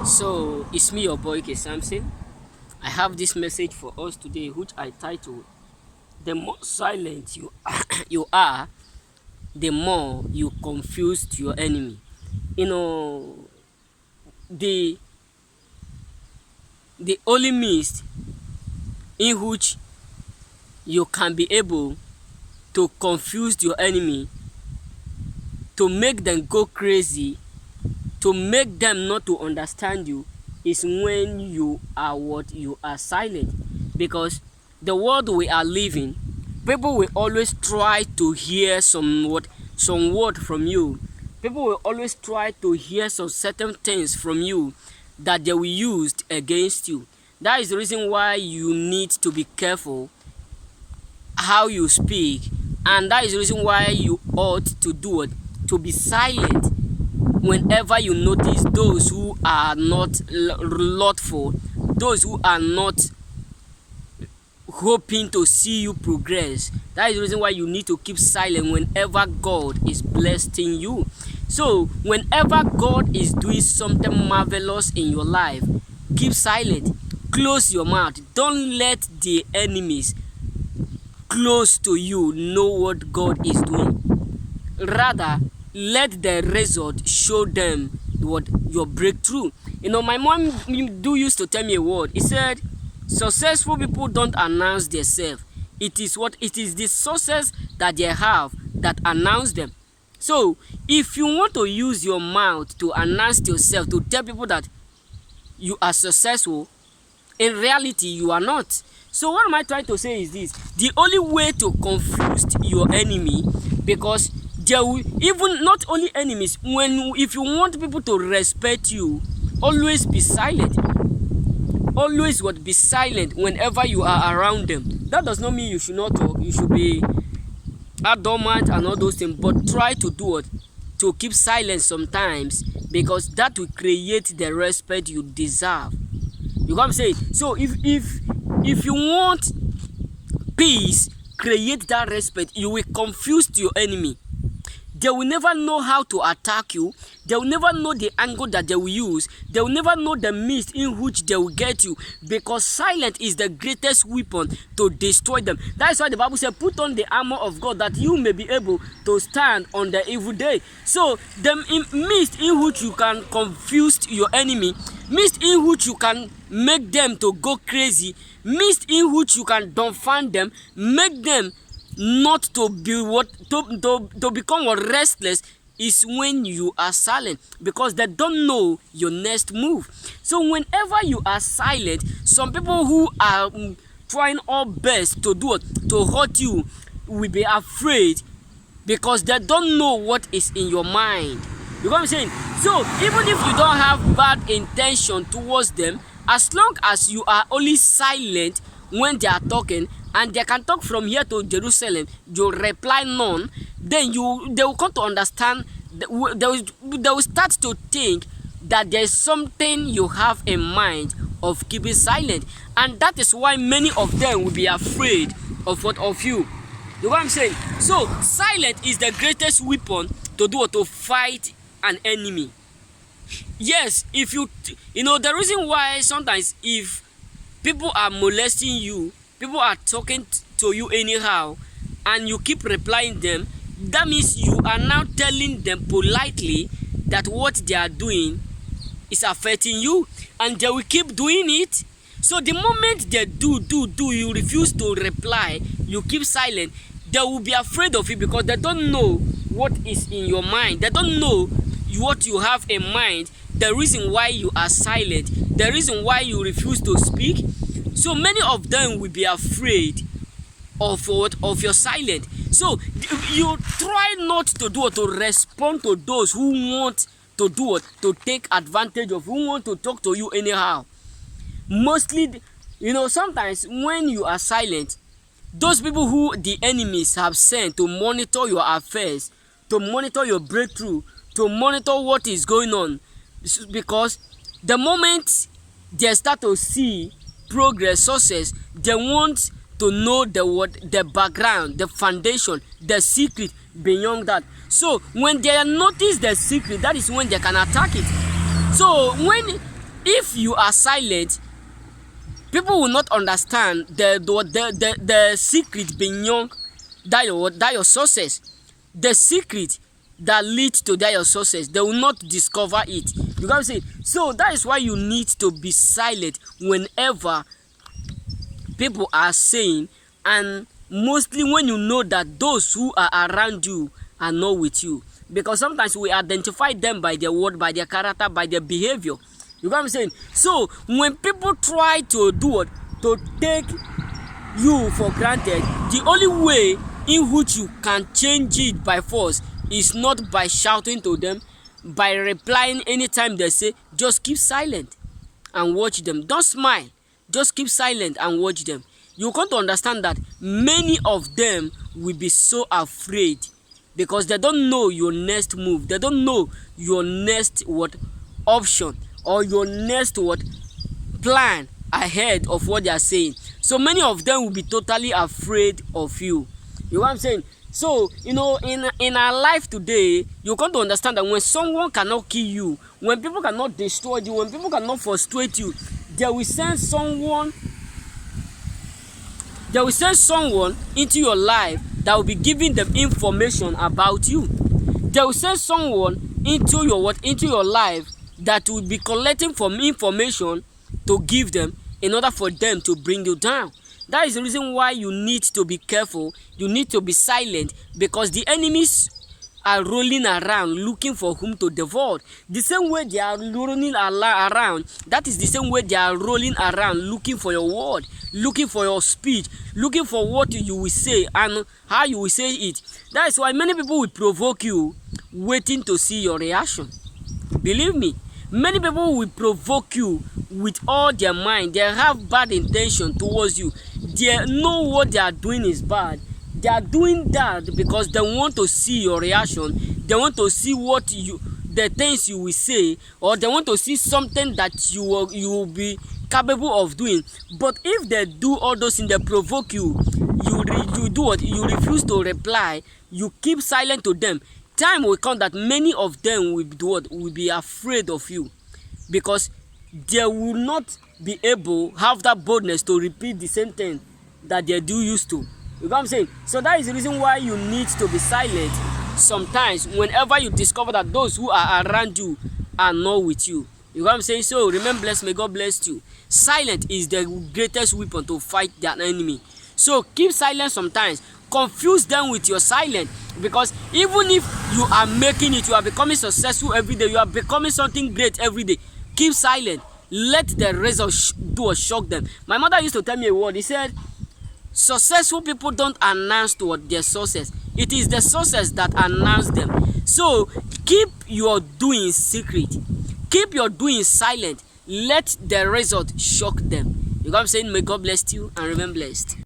So it's me, your boy K Samson. I have this message for us today, which I titled "The more silent you you are, the more you confuse your enemy." You know, the the only means in which you can be able to confuse your enemy, to make them go crazy, to make them not to understand you, is when you are silent. Because the world we are living, people will always try to hear some word from you. People will always try to hear some certain things from you that they will use against you. That is the reason why you need to be careful how you speak, and that is the reason why you ought to do it, to be silent whenever you notice those who are not lawful, those who are not hoping to see you progress. That is the reason why you need to keep silent whenever God is blessing you. So whenever God is doing something marvelous in your life, keep silent, close your mouth. Don't let the enemies close to you know what God is doing. Rather, let the result show them what your breakthrough. My mom used to tell me a word. He said, successful people don't announce themselves. It is the success that they have that announce them. So if you want to use your mouth to announce yourself, to tell people that you are successful, in reality you are not. So what am I trying to say is this: the only way to confuse your enemy, because there will even not only enemies, if you want people to respect you, always be silent. Always be silent whenever you are around them. That does not mean you should not talk, you should be adamant and all those things, but try to do it, to keep silent sometimes, because that will create the respect you deserve. You know what I'm saying? So if you want peace, create that respect. You will confuse your enemy. They will never know how to attack you. They will never know the angle that they will use. They will never know the means in which they will get you, because silence is the greatest weapon to destroy them. That is why the Bible said, put on the armor of God that you may be able to stand on the evil day. So the means in which you can confuse your enemy, means in which you can make them to go crazy, means in which you can dumbfound them, make them not to be to become restless, is when you are silent, because they don't know your next move. So whenever you are silent, some people who are trying all best to do it, to hurt you, will be afraid, because they don't know what is in your mind. You know what I'm saying? So even if you don't have bad intention towards them, as long as you are only silent when they are talking, and they can talk from here to Jerusalem, you reply none, then they will come to understand, they will start to think that there is something you have in mind of keeping silent, and that is why many of them will be afraid of you. You know what I'm saying? So silence is the greatest weapon to fight an enemy. Yes, if the reason why sometimes if people are molesting you, people are talking to you anyhow, and you keep replying them, that means you are now telling them politely that what they are doing is affecting you, and they will keep doing it. So the moment they do, you refuse to reply, you keep silent, they will be afraid of you, because they don't know what is in your mind. They don't know what you have in mind, the reason why you are silent, the reason why you refuse to speak. So many of them will be afraid of your silence. So you try not to to respond to those who want to to take advantage of, who want to talk to you anyhow. Mostly, sometimes when you are silent, those people who the enemies have sent to monitor your affairs, to monitor your breakthrough, to monitor what is going on, because the moment they start to see progress, success, they want to know the background, the foundation, the secret beyond that. So when they notice the secret, that is when they can attack it. So when if you are silent, people will not understand the secret beyond that your success. The secret that leads to that your success, they will not discover it. You got to say. So that is why you need to be silent whenever people are saying, and mostly when you know that those who are around you are not with you, because sometimes we identify them by their word, by their character, by their behavior. You got what I'm saying? So when people try to do what, to take you for granted, the only way in which you can change it by force is not by shouting to them, by replying anytime they say. Just keep silent and watch them. Don't smile, just keep silent and watch them. You come to understand that many of them will be so afraid because they don't know your next move. They don't know your next option, or your next plan ahead of what they are saying. So many of them will be totally afraid of you. You know what I'm saying? So, in our life today, you come to understand that when someone cannot kill you, when people cannot destroy you, when people cannot frustrate you, they will send someone into your life that will be giving them information about you. They will send someone into your life that will be collecting from information to give them in order for them to bring you down. That is the reason why you need to be careful. You need to be silent, because the enemies are rolling around looking for whom to devour. The same way they are rolling around, that is the same way they are rolling around looking for your word, looking for your speech, looking for what you will say and how you will say it. That is why many people will provoke you, waiting to see your reaction. Believe me, many people will provoke you with all their mind. They have bad intention towards you. They know what they are doing is bad. They are doing that because they want to see your reaction. They want to see the things you will say, or they want to see something that you will be capable of doing. But if they do all those things, they provoke you, you do what? You refuse to reply. You keep silent to them. Time will come that many of them will be afraid of you, because they will not be able have that boldness to repeat the same thing that they do used to. You know what I'm saying? So that is the reason why you need to be silent sometimes whenever you discover that those who are around you are not with you. You know what I'm saying? So remain blessed. May God bless you. Silence is the greatest weapon to fight that enemy. So keep silent sometimes. Confuse them with your silence, because even if you are making it, you are becoming successful every day, you are becoming something great every day, keep silent. Let the result shock them. My mother used to tell me a word. He said, successful people don't announce their success. It is the success that announce them. So keep your doing secret. Keep your doing silent. Let the result shock them. You know what I'm saying? May God bless you and remain blessed.